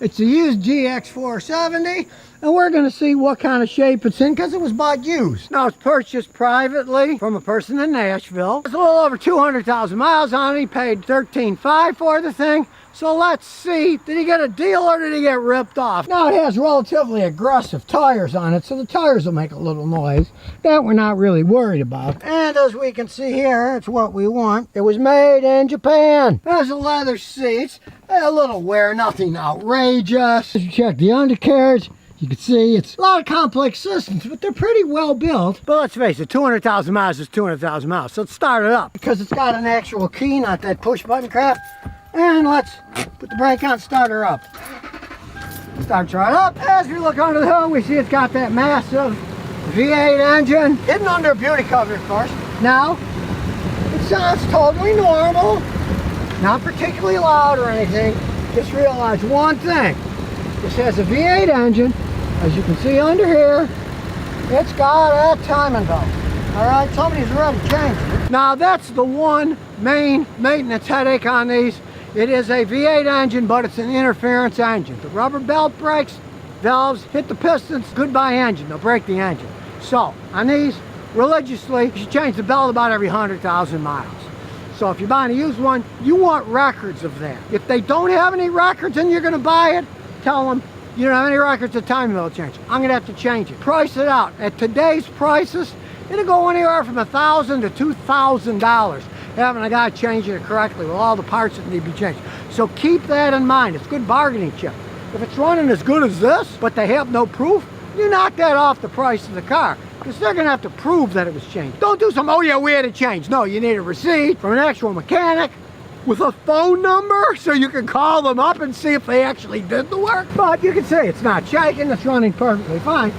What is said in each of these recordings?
It's a used GX470, and we're going to see what kind of shape it's in because it was bought used. Now, it's purchased privately from a person in Nashville. It's a little over 200,000 miles on it. He paid $13,500 for the thing. So let's see, did he get a deal or did he get ripped off? Now, it has relatively aggressive tires on it, so the tires will make a little noise. That we're not really worried about. And as we can see here, it's what we want. It was made in Japan. There's the leather seats. A little wear, nothing outrageous. As you check the undercarriage, you can see it's a lot of complex systems, but they're pretty well built. But let's face it, 200,000 miles is 200,000 miles. So let's start it up because it's got an actual key, not that push button crap. And let's put the brake on, start her up. Starts right up. As we look under the hood, we see it's got that massive V8 engine, hidden under a beauty cover, of course. Now, it sounds totally normal, not particularly loud or anything. Just realize one thing. This has a V8 engine. As you can see under here, it's got a timing belt. All right, somebody's ready to change it. Now, that's the one main maintenance headache on these. It is a V8 engine, but it's an interference engine. The rubber belt breaks, valves hit the pistons, goodbye engine. They'll break the engine. So, on these, religiously, you should change the belt about every 100,000 miles. So if you're buying a used one, you want records of that. If they don't have any records and you're going to buy it, tell them you don't have any records, the timing belt change. I'm going to have to change it. Price it out. At today's prices, it'll go anywhere from $1,000 to $2,000. Having a guy change it correctly with all the parts that need to be changed. So keep that in mind. It's good bargaining chip. If it's running as good as this, but they have no proof, you knock that off the price of the car. Because they're going to have to prove that it was changed. Don't do some, oh yeah, we had it changed. No, you need a receipt from an actual mechanic with a phone number so you can call them up and see if they actually did the work. But you can say it's not shaking, it's running perfectly fine.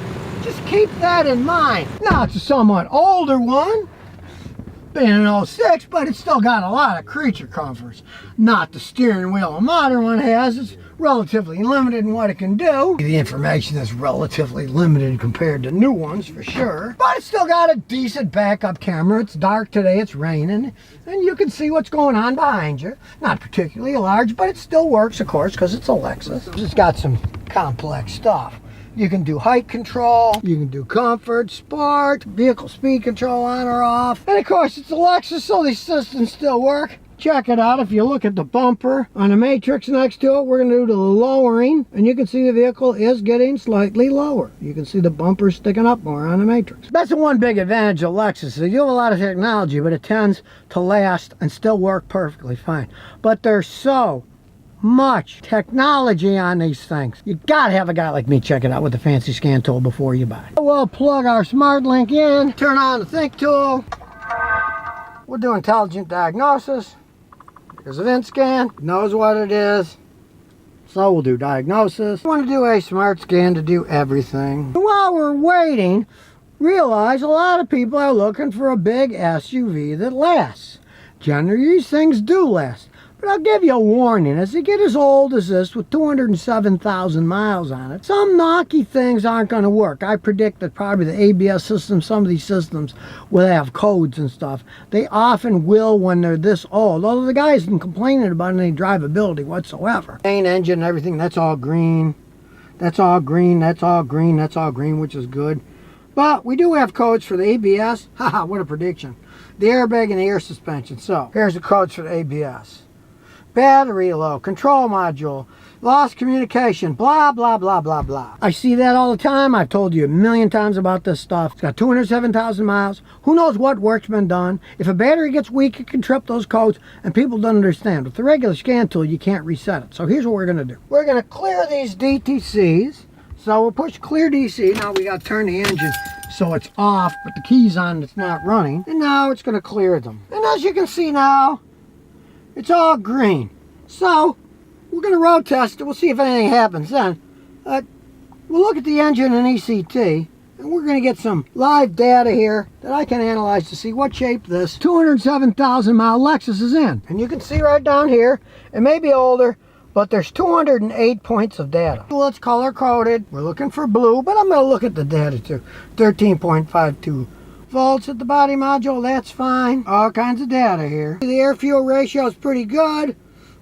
Just keep that in mind. Now, it's a somewhat older one, being an 06, but it's still got a lot of creature comforts. Not the steering wheel a modern one has. It's relatively limited in what it can do. The information is relatively limited compared to new ones for sure. But it's still got a decent backup camera. It's dark today, it's raining, and you can see what's going on behind you. Not particularly large, but it still works, of course, because it's a Lexus. It's got some complex stuff. You can do height control, you can do comfort, sport, vehicle speed control on or off. And of course it's a Lexus, so these systems still work. Check it out. If you look at the bumper on the matrix next to it, we're going to do the lowering, and you can see the vehicle is getting slightly lower. You can see the bumper sticking up more on the matrix. That's the one big advantage of Lexus. They do have a lot of technology, but it tends to last and still work perfectly fine. But there's so much technology on these things. You gotta have a guy like me check it out with the fancy scan tool before you buy. We'll plug our smart link in, turn on the think tool. We'll do intelligent diagnosis. There's a vent scan, it knows what it is. So we'll do diagnosis. We want to do a smart scan to do everything. While we're waiting, realize a lot of people are looking for a big SUV that lasts. Generally, these things do last. But I'll give you a warning, as they get as old as this with 207,000 miles on it, some knocky things aren't going to work. I predict that probably the ABS system, some of these systems will have codes and stuff. They often will when they're this old, although the guy isn't complaining about any drivability whatsoever. Main engine and everything, that's all green. That's all green, that's all green, that's all green, which is good. But we do have codes for the ABS. Haha, what a prediction. The airbag and the air suspension. So here's the codes for the ABS. Battery low, control module, lost communication, blah, blah, blah, blah, blah. I see that all the time. I've told you a million times about this stuff. It's got 207,000 miles. Who knows what work's been done? If a battery gets weak, it can trip those codes, and people don't understand. With the regular scan tool, you can't reset it. So here's what we're going to do. We're going to clear these DTCs. So we'll push clear DC. Now we got to turn the engine so it's off, but the key's on, it's not running. And now it's going to clear them. And as you can see now, it's all green. So we're going to road test it. We'll see if anything happens then. We'll look at the engine and ECT, and we're going to get some live data here that I can analyze to see what shape this 207,000 mile Lexus is in. And you can see right down here, it may be older, but there's 208 points of data. Well, it's color coded. We're looking for blue, but I'm going to look at the data too. 13.52 volts at the body module, that's fine. All kinds of data here. The air fuel ratio is pretty good.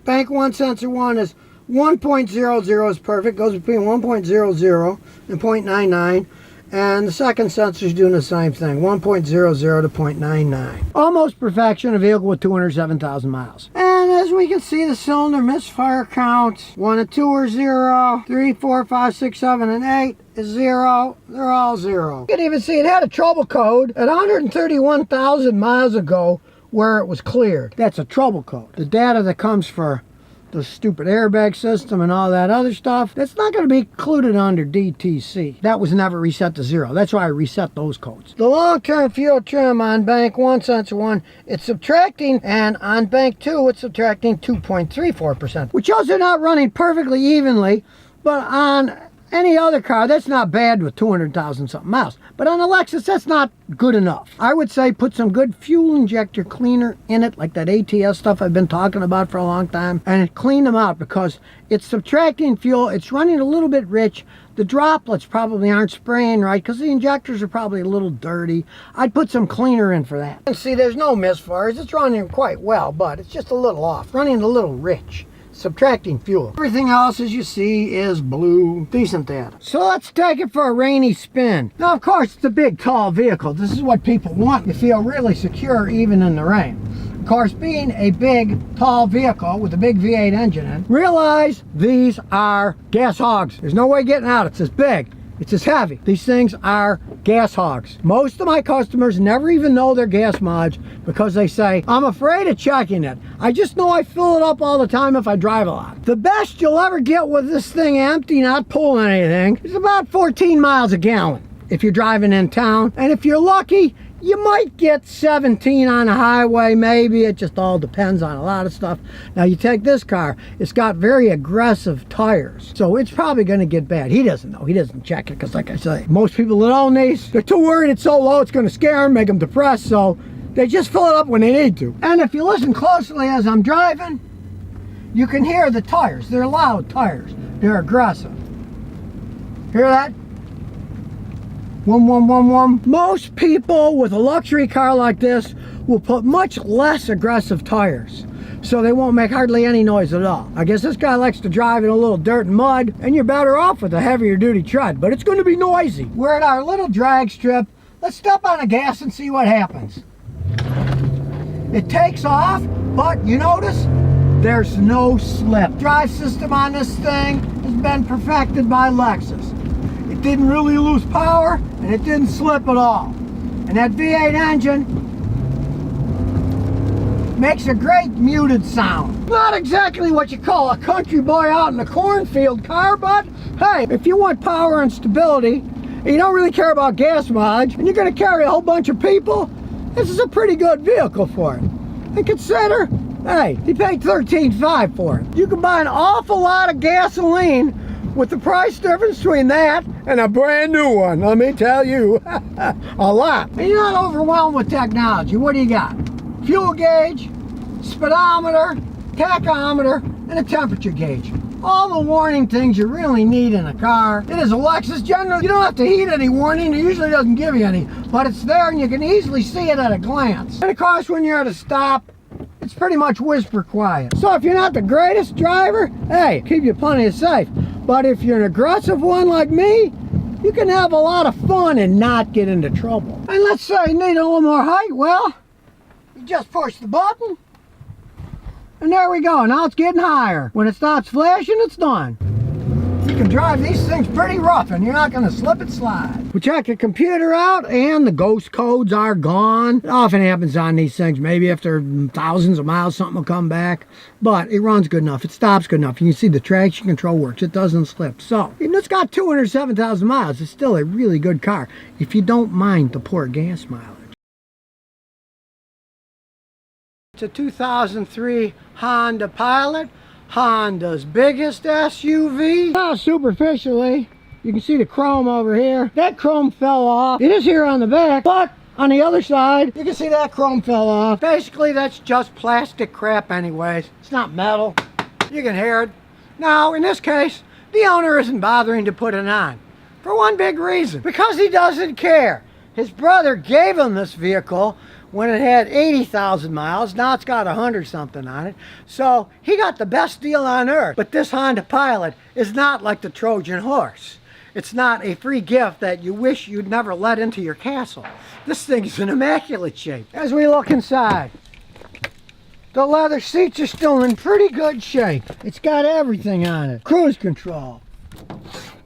Bank 1 sensor 1 is 1.00 is perfect, goes between 1.00 and 0.99. And the second sensor is doing the same thing, 1.00 to 0.99. Almost perfection, a vehicle with 207,000 miles. And as we can see, the cylinder misfire counts, 1 and 2 are 0, 3, 4, 5, 6, 7, and 8 is 0. They're all 0. You can even see it had a trouble code at 131,000 miles ago where it was cleared. That's a trouble code. The data that comes for the stupid airbag system and all that other stuff, that's not going to be included under DTC. That was never reset to 0. That's why I reset those codes. The long-term fuel trim on bank 1, sensor 1, it's subtracting, and on bank 2, it's subtracting 2.34%, which shows they're not running perfectly evenly, but on any other car, that's not bad with 200,000 something miles. But on a Lexus, that's not good enough. I would say put some good fuel injector cleaner in it, like that ATS stuff I've been talking about for a long time, and clean them out because it's subtracting fuel. It's running a little bit rich. The droplets probably aren't spraying right because the injectors are probably a little dirty. I'd put some cleaner in for that. And see, there's no misfires. It's running quite well, but it's just a little off, running a little rich. Subtracting fuel. Everything else, as you see, is blue. Decent data. So let's take it for a rainy spin. Now, of course, it's a big, tall vehicle. This is what people want. You feel really secure even in the rain. Of course, being a big, tall vehicle with a big V8 engine in, realize these are gas hogs. There's no way getting out. It's this big. It's as heavy. These things are gas hogs. Most of my customers never even know they're gas mods because they say, I'm afraid of checking it. I just know I fill it up all the time if I drive a lot. The best you'll ever get with this thing empty, not pulling anything, is about 14 miles a gallon if you're driving in town. And if you're lucky, you might get 17 on the highway, maybe. It just all depends on a lot of stuff. Now, you take this car, it's got very aggressive tires, so it's probably going to get bad. He doesn't know. He doesn't check it because, like I say, most people that own these, they're too worried it's so low it's going to scare them, make them depressed, so they just fill it up when they need to. And if you listen closely as I'm driving, you can hear the tires. They're loud tires. They're aggressive. Hear that? Wum, wum, wum, wum. Most people with a luxury car like this will put much less aggressive tires, so they won't make hardly any noise at all. I guess this guy likes to drive in a little dirt and mud, and you're better off with a heavier duty tread, but it's going to be noisy. We're at our little drag strip. Let's step on the gas and see what happens. It takes off, but you notice there's no slip. Drive system on this thing has been perfected by Lexus. It didn't really lose power, and it didn't slip at all. And that V8 engine makes a great muted sound. Not exactly what you call a country boy out in the cornfield car, but hey, if you want power and stability, and you don't really care about gas mileage, and you're going to carry a whole bunch of people, this is a pretty good vehicle for it. And consider, hey, he paid $13,500 for it. You can buy an awful lot of gasoline with the price difference between that and a brand new one, let me tell you, a lot. And you're not overwhelmed with technology. What do you got? Fuel gauge, speedometer, tachometer, and a temperature gauge. All the warning things you really need in a car. It is a Lexus. Generally, you don't have to heed any warning. It usually doesn't give you any, but it's there and you can easily see it at a glance. And of course, when you're at a stop, it's pretty much whisper quiet. So if you're not the greatest driver, hey, keep you plenty of safe. But if you're an aggressive one like me, you can have a lot of fun and not get into trouble. And let's say you need a little more height. Well, you just push the button, and there we go. Now it's getting higher. When it stops flashing, it's done. You can drive these things pretty rough and you're not going to slip and slide. We check the computer out and the ghost codes are gone. It often happens on these things. Maybe after thousands of miles something will come back. But it runs good enough. It stops good enough. You can see the traction control works. It doesn't slip. So, even though it's got 207,000 miles, it's still a really good car if you don't mind the poor gas mileage. It's a 2003 Honda Pilot. Honda's biggest SUV. Now superficially, you can see the chrome over here. That chrome fell off. It is here on the back, but on the other side, you can see that chrome fell off. Basically, that's just plastic crap anyways. It's not metal. You can hear it. Now, in this case, the owner isn't bothering to put it on. For one big reason, because he doesn't care. His brother gave him this vehicle when it had 80,000 miles. Now it's got 100 something on it. So he got the best deal on earth. But this Honda Pilot is not like the Trojan horse. It's not a free gift that you wish you'd never let into your castle. This thing's in immaculate shape. As we look inside, the leather seats are still in pretty good shape. It's got everything on it. Cruise control,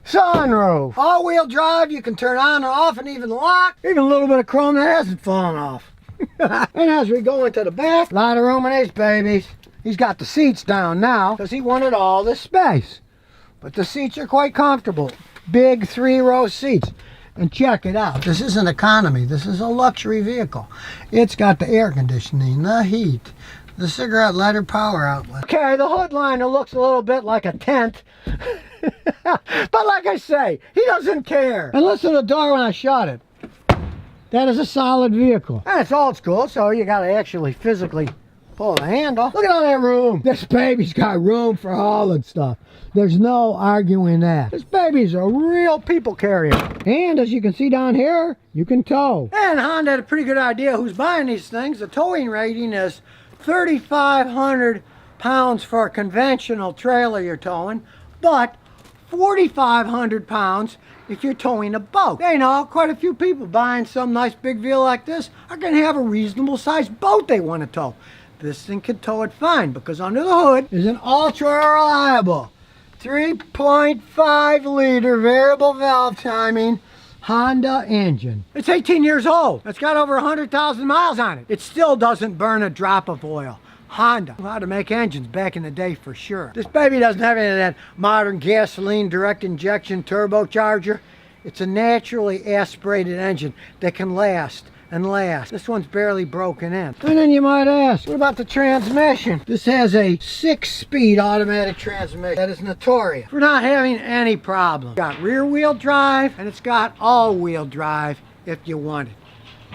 sunroof, all-wheel drive. You can turn on and off and even lock. Even a little bit of chrome that hasn't fallen off. And as we go into the back, a lot of room in these babies. He's got the seats down now because he wanted all this space. But the seats are quite comfortable. Big 3-row seats. And check it out. This isn't economy. This is a luxury vehicle. It's got the air conditioning, the heat, the cigarette lighter power outlet. Okay, the hood liner looks a little bit like a tent. But like I say, he doesn't care. And listen to the door when I shut it. That is a solid vehicle. And it's old school, so you got to actually physically pull the handle. Look at all that room. This baby's got room for hauling stuff. There's no arguing that. This baby's a real people carrier. And as you can see down here, you can tow. And Honda had a pretty good idea who's buying these things. The towing rating is 3,500 pounds for a conventional trailer you're towing, but 4,500 pounds if you're towing a boat. You know, quite a few people buying some nice big vehicle like this are going to have a reasonable sized boat they want to tow. This thing can tow it fine because under the hood is an ultra reliable 3.5 liter variable valve timing Honda engine. It's 18 years old. It's got over 100,000 miles on it. It still doesn't burn a drop of oil. Honda knew how to make engines back in the day for sure. This baby doesn't have any of that modern gasoline direct injection turbocharger. It's a naturally aspirated engine that can last and last. This one's barely broken in. And then you might ask, what about the transmission? This has a 6-speed automatic transmission that is notorious for not having any problem. It's got rear wheel drive and it's got all-wheel drive if you want it.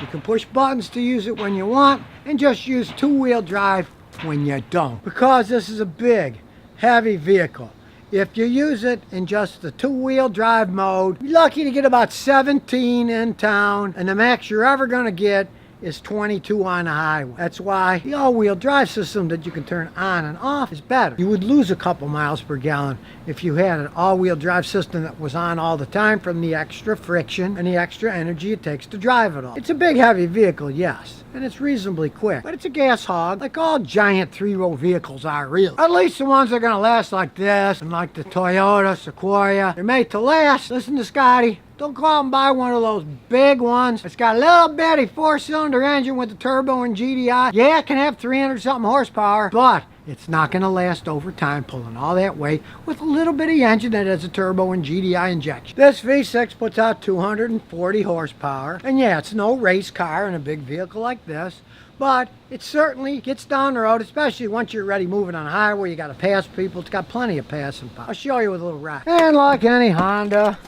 You can push buttons to use it when you want and just use 2-wheel drive when you don't. Because this is a big, heavy vehicle, if you use it in just the 2-wheel drive mode, you're lucky to get about 17 in town, and the max you're ever going to get is 22 on the highway. That's why the all-wheel drive system that you can turn on and off is better. You would lose a couple miles per gallon if you had an all-wheel drive system that was on all the time from the extra friction and the extra energy it takes to drive it all. It's a big, heavy vehicle, yes, and it's reasonably quick, but it's a gas hog like all giant 3-row vehicles are, really. At least the ones that are going to last like this and like the Toyota Sequoia. They're made to last. Listen to Scotty. Don't go out and buy one of those big ones. It's got a little bitty 4-cylinder engine with the turbo and GDI. Yeah, it can have 300-something horsepower, but it's not going to last over time pulling all that weight with a little bitty engine that has a turbo and GDI injection. This V6 puts out 240 horsepower. And yeah, it's no race car in a big vehicle like this, but it certainly gets down the road, especially once you're ready moving on a highway. You got to pass people. It's got plenty of passing power. I'll show you with a little ride. And like any Honda,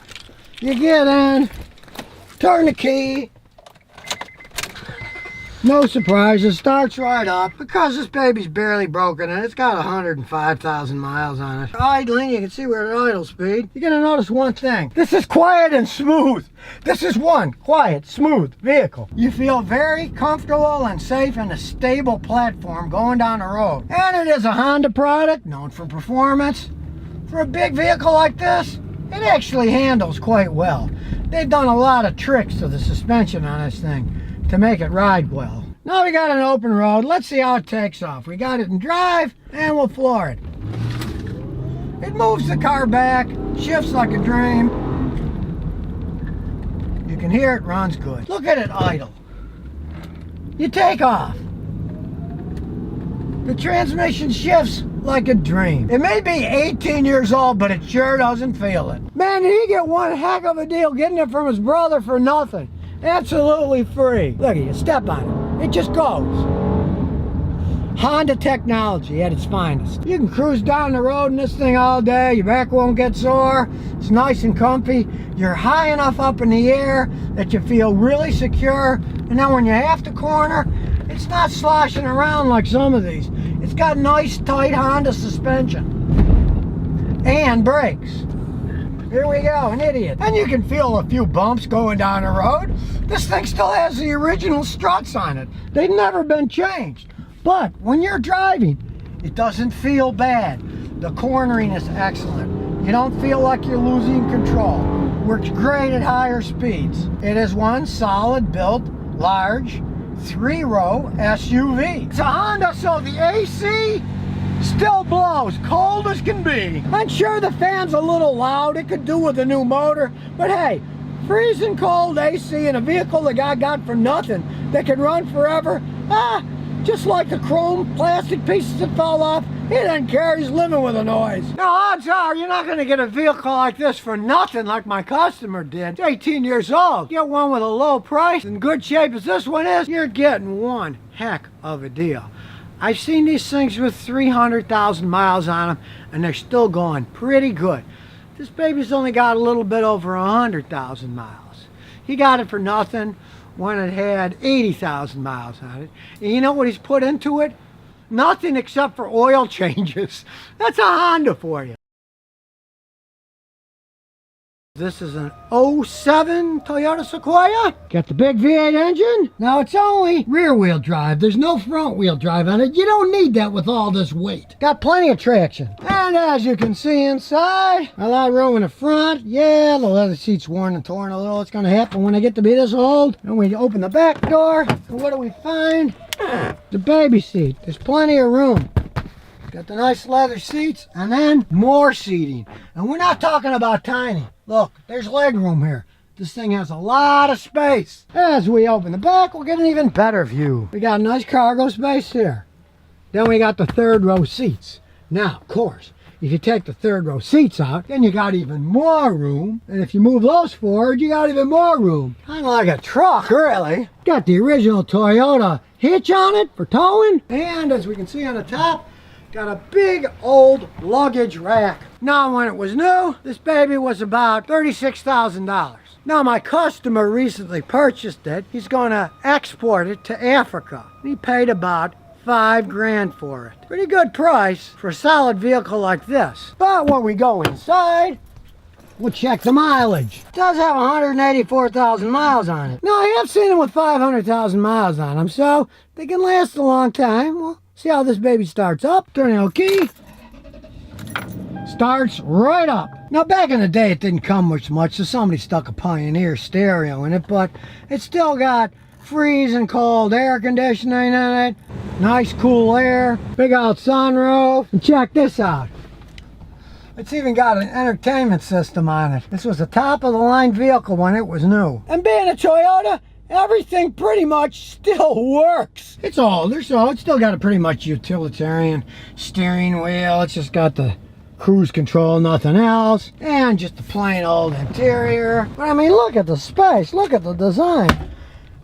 you get in, turn the key, no surprises, starts right up. Because this baby's barely broken and it's got 105,000 miles on it. Idling, you can see we're at idle speed. You're gonna notice one thing. This is quiet and smooth. This is one quiet, smooth vehicle. You feel very comfortable and safe in a stable platform going down the road. And it is a Honda product, known for performance. For a big vehicle like this, it actually handles quite well. They've done a lot of tricks to the suspension on this thing to make it ride well. Now we got an open road. Let's see how it takes off. We got it in drive and we'll floor it. It moves the car back, shifts like a dream. You can hear it runs good. Look at it idle. You take off. The transmission shifts like a dream. It may be 18 years old, but it sure doesn't feel it. Man, did he get one heck of a deal getting it from his brother for nothing. Absolutely free. Look at you, step on it. It just goes. Honda technology at its finest. You can cruise down the road in this thing all day. Your back won't get sore. It's nice and comfy. You're high enough up in the air that you feel really secure. And then when you have to corner, it's not sloshing around like some of these. It's got nice, tight Honda suspension and brakes. Here we go, an idiot. And you can feel a few bumps going down the road. This thing still has the original struts on it. They've never been changed. But when you're driving, it doesn't feel bad. The cornering is excellent. You don't feel like you're losing control. Works great at higher speeds. It is one solid built, large, 3-row SUV. It's a Honda, so the AC still blows, cold as can be. I'm sure the fan's a little loud. It could do with a new motor, but hey, freezing cold AC in a vehicle the guy got for nothing that can run forever, just like the chrome plastic pieces that fell off, he doesn't care, he's living with the noise. Now odds are you're not gonna get a vehicle like this for nothing like my customer did. It's 18 years old. Get one with a low price, in good shape as this one is, you're getting one heck of a deal. I've seen these things with 300,000 miles on them, and they're still going pretty good. This baby's only got a little bit over 100,000 miles. He got it for nothing when it had 80,000 miles on it. And you know what he's put into it? Nothing except for oil changes. That's a Honda for you. This is an 07 Toyota Sequoia. Got the big V8 engine. Now it's only rear wheel drive. There's no front wheel drive on it. You don't need that with all this weight. Got plenty of traction. And as you can see inside, a lot of room in the front. Yeah, the leather seat's worn and torn a little. It's gonna happen when I get to be this old. And we open the back door. And what do we find? The baby seat. There's plenty of room. Got the nice leather seats, and then more seating. And we're not talking about tiny. Look, there's leg room here. This thing has a lot of space. As we open the back, we'll get an even better view. We got a nice cargo space here. Then we got the 3rd row seats. Now, of course, if you take the 3rd row seats out, then you got even more room. And if you move those forward, you got even more room. Kind of like a truck, really. Got the original Toyota hitch on it for towing. And as we can see on the top, got a big old luggage rack. Now when it was new, this baby was about $36,000. Now my customer recently purchased it. He's gonna export it to Africa. He paid about $5 grand for it. Pretty good price for a solid vehicle like this. But when we go inside, we'll check the mileage. It does have 184,000 miles on it. Now I have seen them with 500,000 miles on them, so they can last a long time. Well, see how this baby starts up. Turn key. Starts right up. Now back in the day it didn't come with much, so somebody stuck a Pioneer stereo in it, but it's still got freezing cold air conditioning in it. Nice cool air. Big old sunroof. And check this out. It's even got an entertainment system on it. This was a top of the line vehicle when it was new. And being a Toyota, everything pretty much still works. It's older, so it's still got a pretty much utilitarian steering wheel. It's just got the cruise control, nothing else. And just a plain old interior. But I mean, look at the space. Look at the design.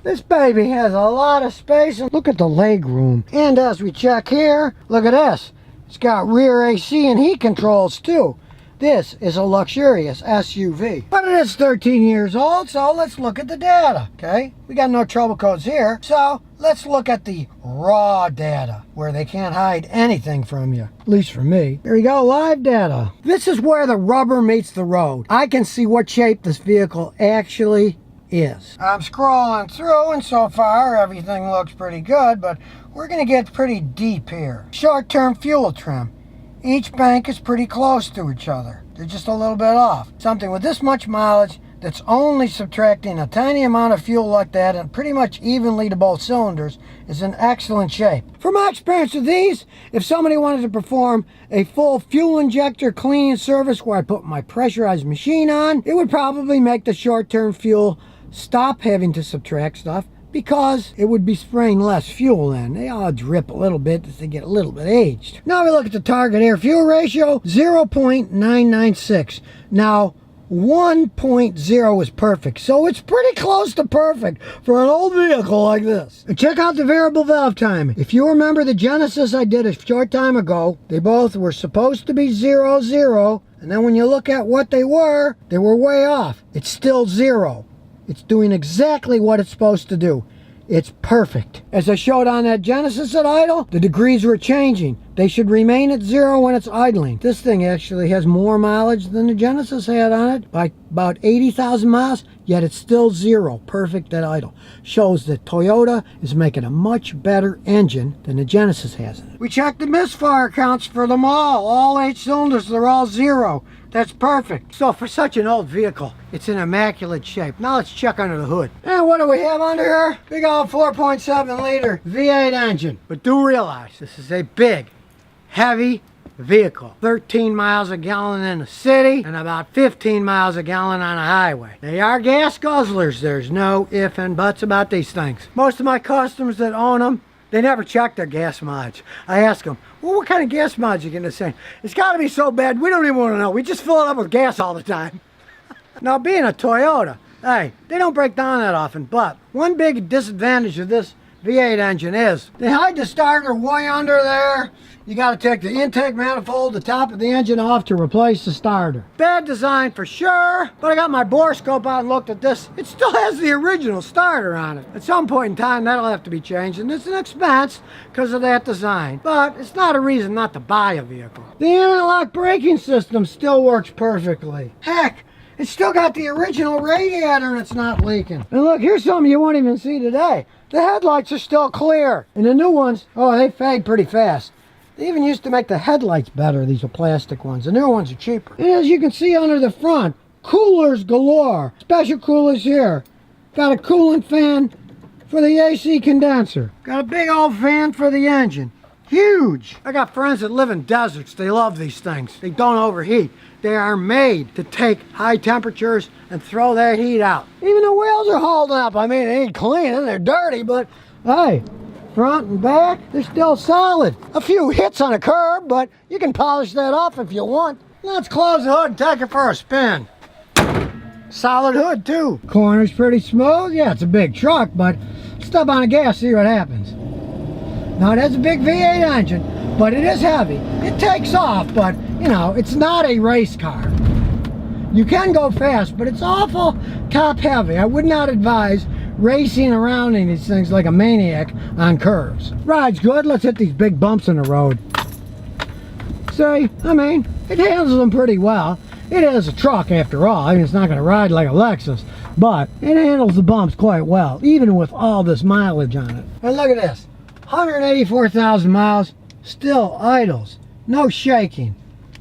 This baby has a lot of space. And look at the leg room. And as we check here, look at this. It's got rear AC and heat controls too. This is a luxurious SUV. But it is 13 years old, so let's look at the data, okay? We got no trouble codes here, so let's look at the raw data, where they can't hide anything from you, at least for me. Here we go, live data. This is where the rubber meets the road. I can see what shape this vehicle actually is. I'm scrolling through, and so far everything looks pretty good, but we're gonna get pretty deep here. Short-term fuel trim. Each bank is pretty close to each other. They're just a little bit off. Something with this much mileage that's only subtracting a tiny amount of fuel like that and pretty much evenly to both cylinders is in excellent shape. From my experience with these, if somebody wanted to perform a full fuel injector cleaning service where I put my pressurized machine on, it would probably make the short-term fuel stop having to subtract stuff, because it would be spraying less fuel in. They all drip a little bit as they get a little bit aged. Now we look at the target air fuel ratio, 0.996. Now 1.0 is perfect, so it's pretty close to perfect for an old vehicle like this. And check out the variable valve timing. If you remember the Genesis I did a short time ago, they both were supposed to be 0, 0, and then when you look at what they were way off. It's still 0. It's doing exactly what it's supposed to do. It's perfect. As I showed on that Genesis at idle, the degrees were changing. They should remain at 0 when it's idling. This thing actually has more mileage than the Genesis had on it, by about 80,000 miles, yet it's still 0, perfect at idle. Shows that Toyota is making a much better engine than the Genesis has in it. We checked the misfire counts for them all 8 cylinders, they're all 0. That's perfect. So for such an old vehicle, it's in immaculate shape. Now let's check under the hood. And what do we have under here? Big old 4.7 liter V8 engine. But do realize this is a big, heavy vehicle. 13 miles a gallon in the city and about 15 miles a gallon on a highway. They are gas guzzlers. There's no ifs and buts about these things. Most of my customers that own them, they never check their gas mileage. I ask them, well, what kind of gas mileage are you going to say? It's got to be so bad, we don't even want to know. We just fill it up with gas all the time. Now, being a Toyota, hey, they don't break down that often, but one big disadvantage of this V8 engine is they hide the starter way under there. You got to take the intake manifold, the top of the engine off to replace the starter. Bad design for sure, but I got my borescope out and looked at this. It still has the original starter on it. At some point in time, that'll have to be changed, and it's an expense because of that design. But it's not a reason not to buy a vehicle. The anti-lock braking system still works perfectly. Heck, it's still got the original radiator and it's not leaking. And look, here's something you won't even see today. The headlights are still clear. And the new ones, oh, they fade pretty fast. They even used to make the headlights better. These are plastic ones. The newer ones are cheaper. And as you can see under the front, coolers galore. Special coolers here. Got a coolant fan for the AC condenser. Got a big old fan for the engine. Huge. I got friends that live in deserts. They love these things. They don't overheat. They are made to take high temperatures and throw that heat out. Even the wheels are holding up. I mean, they ain't clean and they're dirty, but hey, front and back, they're still solid. A few hits on a curb, but you can polish that off if you want. Let's close the hood and take it for a spin. Solid hood too. Corner's pretty smooth. Yeah, it's a big truck, but step on the gas, see what happens. Now it has a big V8 engine, but it is heavy. It takes off, but you know, it's not a race car. You can go fast, but it's awful top heavy. I would not advise racing around in these things like a maniac on curves. Ride's good. Let's hit these big bumps in the road. See, I mean, it handles them pretty well. It is a truck after all. I mean, it's not going to ride like a Lexus, but it handles the bumps quite well, even with all this mileage on it. And look at this. 184,000 miles, still idles. No shaking.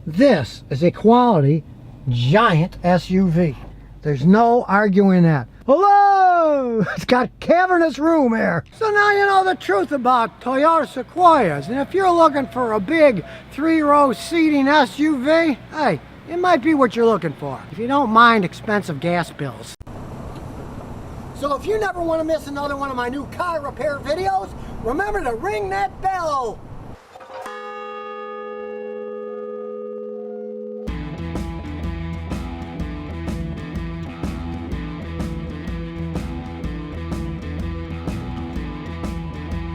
This is a quality giant SUV. There's no arguing that. Hello! It's got cavernous room here. So now you know the truth about Toyota Sequoias. And if you're looking for a big 3-row seating SUV, hey, it might be what you're looking for, if you don't mind expensive gas bills. So if you never want to miss another one of my new car repair videos, remember to ring that bell.